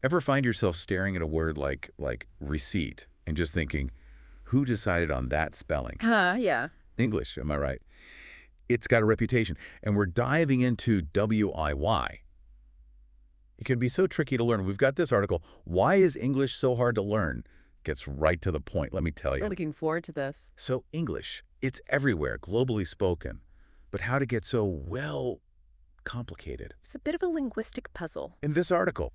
Ever find yourself staring at a word like receipt and just thinking, who decided on that spelling? Yeah. English, am I right? It's got a reputation, and we're diving into WIY. It can be so tricky to learn. We've got this article, Why is English so hard to learn? Gets right to the point, let me tell you. Looking forward to this. So English, it's everywhere, globally spoken. But how to get so, well, complicated? It's a bit of a linguistic puzzle. In this article,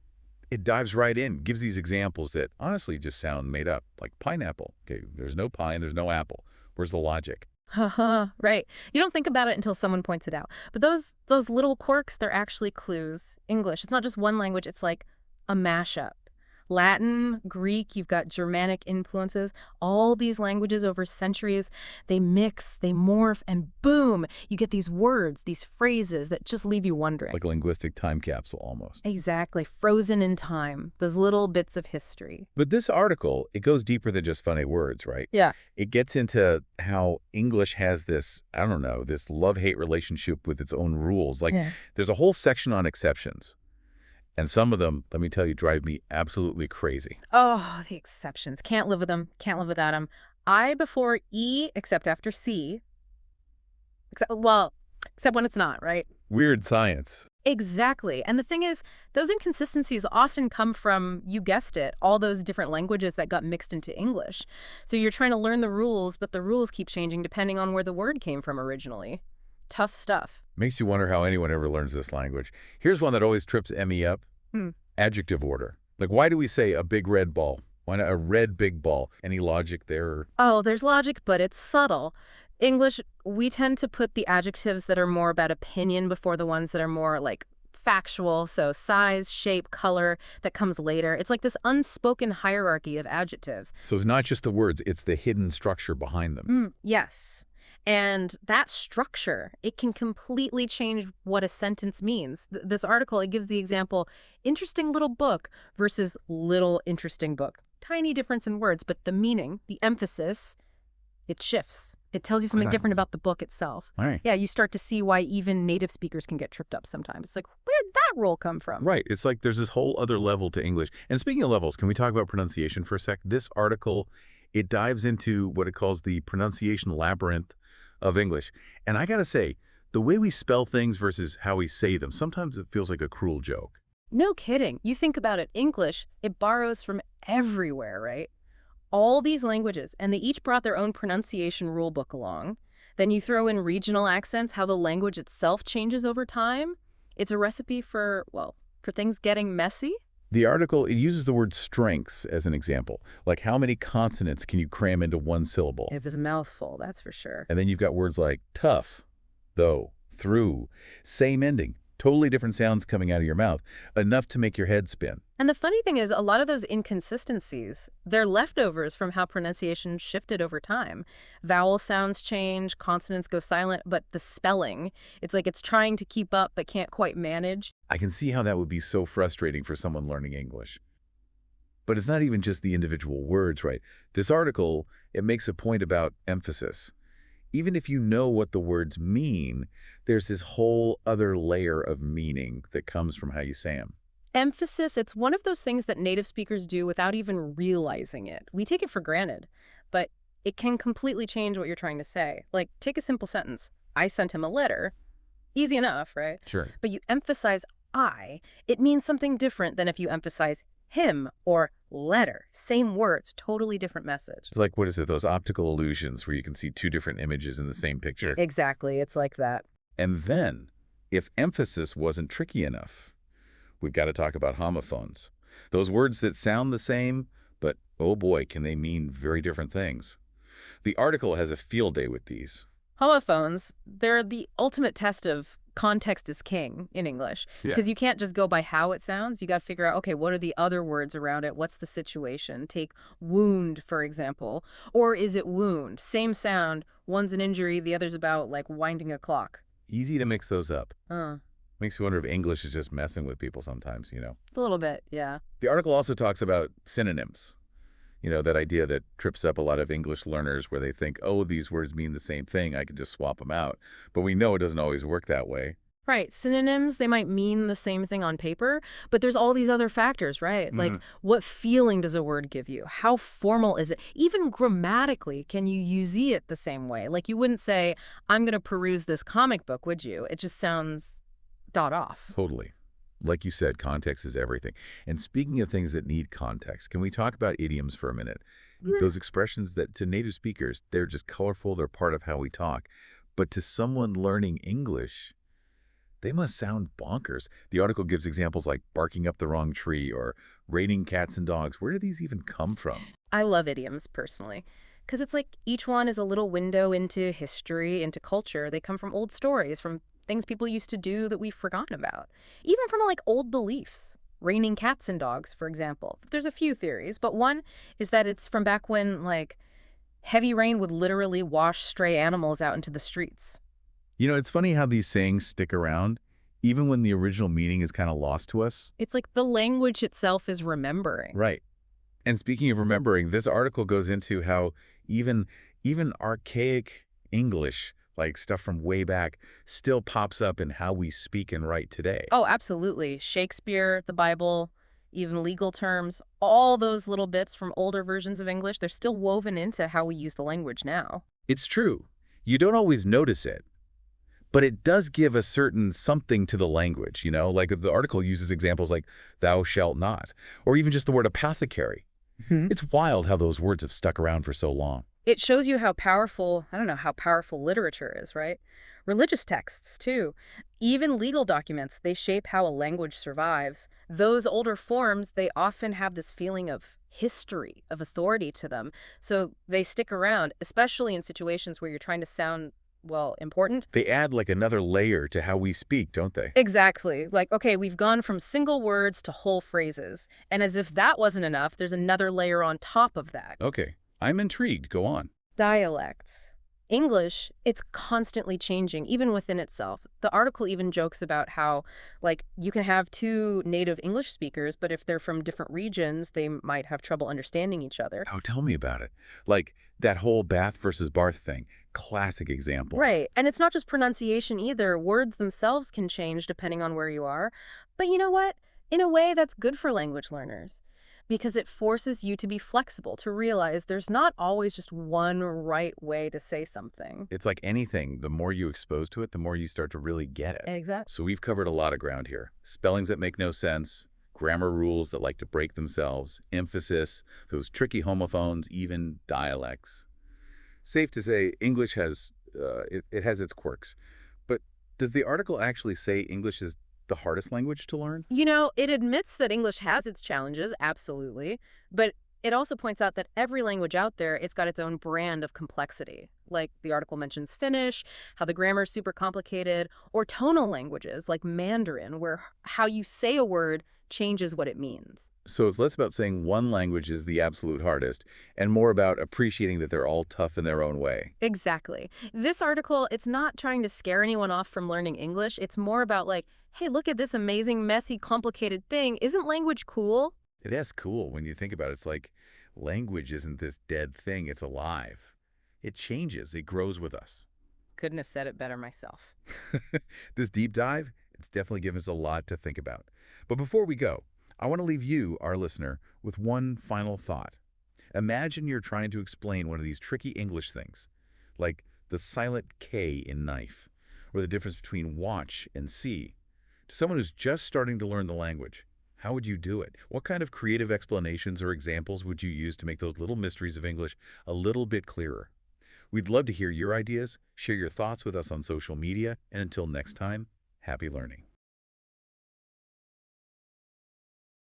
it dives right in, gives these examples that honestly just sound made up, like pineapple. Okay, there's no pine, there's no apple. Where's the logic? Haha, right. You don't think about it until someone points it out. But those little quirks, they're actually clues. English, it's not just one language, it's like a mashup. Latin, Greek, you've got Germanic influences. All these languages over centuries, they mix, they morph, and boom, you get these words, these phrases that just leave you wondering. Like a linguistic time capsule almost. Exactly, frozen in time, those little bits of history. But this article, it goes deeper than just funny words, right? Yeah. It gets into how English has this, I don't know, this love-hate relationship with its own rules. Like, Yeah. there's a whole section on exceptions. And some of them, let me tell you, drive me absolutely crazy. Oh, the exceptions. Can't live with them. Can't live without them. I before E, except after C. Except when it's not, right? Weird science. Exactly. And the thing is, those inconsistencies often come from, you guessed it, all those different languages that got mixed into English. So you're trying to learn the rules, but the rules keep changing depending on where the word came from originally. Tough stuff. Makes you wonder how anyone ever learns this language. Here's one that always trips Emmy up. Hmm. Adjective order. Like, why do we say a big red ball? Why not a red big ball? Any logic there? Oh, there's logic, but it's subtle. English, we tend to put the adjectives that are more about opinion before the ones that are more like factual. So size, shape, color, that comes later. It's like this unspoken hierarchy of adjectives. So it's not just the words, it's the hidden structure behind them. Yes. And that structure, it can completely change what a sentence means. This article, it gives the example, interesting little book versus little interesting book. Tiny difference in words, but the meaning, the emphasis, it shifts. It tells you something different about the book itself. All right. Yeah, you start to see why even native speakers can get tripped up sometimes. It's like, where'd that rule come from? Right. It's like there's this whole other level to English. And speaking of levels, can we talk about pronunciation for a sec? This article, it dives into what it calls the pronunciation labyrinth of English. And I got to say, the way we spell things versus how we say them, sometimes it feels like a cruel joke. No kidding. You think about it, English, it borrows from everywhere, right? All these languages, and they each brought their own pronunciation rule book along. Then you throw in regional accents, how the language itself changes over time. It's a recipe for, well, for things getting messy. The article, it uses the word strengths as an example. Like how many consonants can you cram into one syllable? It was a mouthful, that's for sure. And then you've got words like tough, though, through, same ending, totally different sounds coming out of your mouth, enough to make your head spin. And the funny thing is, a lot of those inconsistencies, they're leftovers from how pronunciation shifted over time. Vowel sounds change, consonants go silent, but the spelling, it's like it's trying to keep up but can't quite manage. I can see how that would be so frustrating for someone learning English. But it's not even just the individual words, right? This article, it makes a point about emphasis. Even if you know what the words mean, there's this whole other layer of meaning that comes from how you say them. Emphasis, it's one of those things that native speakers do without even realizing it. We take it for granted, but it can completely change what you're trying to say. Like, take a simple sentence. I sent him a letter. Easy enough, right? Sure. But you emphasize I, it means something different than if you emphasize him or letter. Same words, totally different message. It's like, what is it, those optical illusions where you can see two different images in the same picture. Exactly, it's like that. And then, if emphasis wasn't tricky enough, we've got to talk about homophones. Those words that sound the same, but oh boy, can they mean very different things. The article has a field day with these. Homophones, they're the ultimate test of context is king in English. Because you can't just go by how it sounds. You got to figure out, okay, what are the other words around it? What's the situation? Take wound, for example. Or is it wound? Same sound. One's an injury, the other's about, like, winding a clock. Easy to mix those up. Uh, Makes you wonder if English is just messing with people sometimes, you know. a little bit, yeah. The article also talks about synonyms. You know, that idea that trips up a lot of English learners where they think, oh, these words mean the same thing, I can just swap them out. But we know it doesn't always work that way. Right. Synonyms, they might mean the same thing on paper, but there's all these other factors, right? Hmm. Like, what feeling does a word give you? How formal is it? Even grammatically, can you use it the same way? Like, you wouldn't say, I'm going to peruse this comic book, would you? It just sounds dot off. Totally. Like you said, context is everything. And speaking of things that need context, can we talk about idioms for a minute? Those expressions that to native speakers, they're just colorful, they're part of how we talk. But to someone learning English, they must sound bonkers. The article gives examples like barking up the wrong tree or raining cats and dogs. Where do these even come from? I love idioms personally because it's like each one is a little window into history, into culture. They come from old stories, from things people used to do that we've forgotten about, even from like old beliefs. Raining cats and dogs, for example. There's a few theories, but one is that it's from back when like heavy rain would literally wash stray animals out into the streets. You know, it's funny how these sayings stick around, even when the original meaning is kind of lost to us. It's like the language itself is remembering. Right. And speaking of remembering, this article goes into how even even archaic English, like stuff from way back, still pops up in how we speak and write today. Oh, absolutely. Shakespeare, the Bible, even legal terms, all those little bits from older versions of English, they're still woven into how we use the language now. It's true. You don't always notice it, but it does give a certain something to the language, you know? Like the article uses examples like thou shalt not, or even just the word apothecary. Hmm. It's wild how those words have stuck around for so long. It shows you how powerful, I don't know, how powerful literature is, right? Religious texts, too. Even legal documents, they shape how a language survives. Those older forms, they often have this feeling of history, of authority to them. So they stick around, especially in situations where you're trying to sound, well, important. They add like another layer to how we speak, don't they? Exactly. Like, okay, we've gone from single words to whole phrases. And as if that wasn't enough, there's another layer on top of that. Okay, I'm intrigued. Go on. Dialects. English, it's constantly changing, even within itself. The article even jokes about how, like, you can have two native English speakers, but if they're from different regions, they might have trouble understanding each other. Oh, tell me about it. Like that whole Bath versus Barth thing. Classic example. Right. And it's not just pronunciation either. Words themselves can change depending on where you are. But you know what? In a way, that's good for language learners because it forces you to be flexible, to realize there's not always just one right way to say something. It's like anything. The more you expose to it, the more you start to really get it. Exactly. So we've covered a lot of ground here. Spellings that make no sense, grammar rules that like to break themselves, emphasis, those tricky homophones, even dialects. Safe to say, English has it has its quirks. But does the article actually say English is the hardest language to learn? You know, it admits that English has its challenges, absolutely, but it also points out that every language out there, it's got its own brand of complexity. Like the article mentions Finnish, how the grammar is super complicated, or tonal languages like Mandarin, where how you say a word changes what it means. So it's less about saying one language is the absolute hardest and more about appreciating that they're all tough in their own way. Exactly. This article, it's not trying to scare anyone off from learning English. It's more about like, hey, look at this amazing, messy, complicated thing. Isn't language cool? It is cool when you think about it. It's like language isn't this dead thing, it's alive. It changes, it grows with us. Couldn't have said it better myself. This deep dive, it's definitely given us a lot to think about. But before we go, I want to leave you, our listener, with one final thought. Imagine you're trying to explain one of these tricky English things, like the silent K in knife, or the difference between watch and see, to someone who's just starting to learn the language. How would you do it? What kind of creative explanations or examples would you use to make those little mysteries of English a little bit clearer? We'd love to hear your ideas, share your thoughts with us on social media, and until next time, happy learning.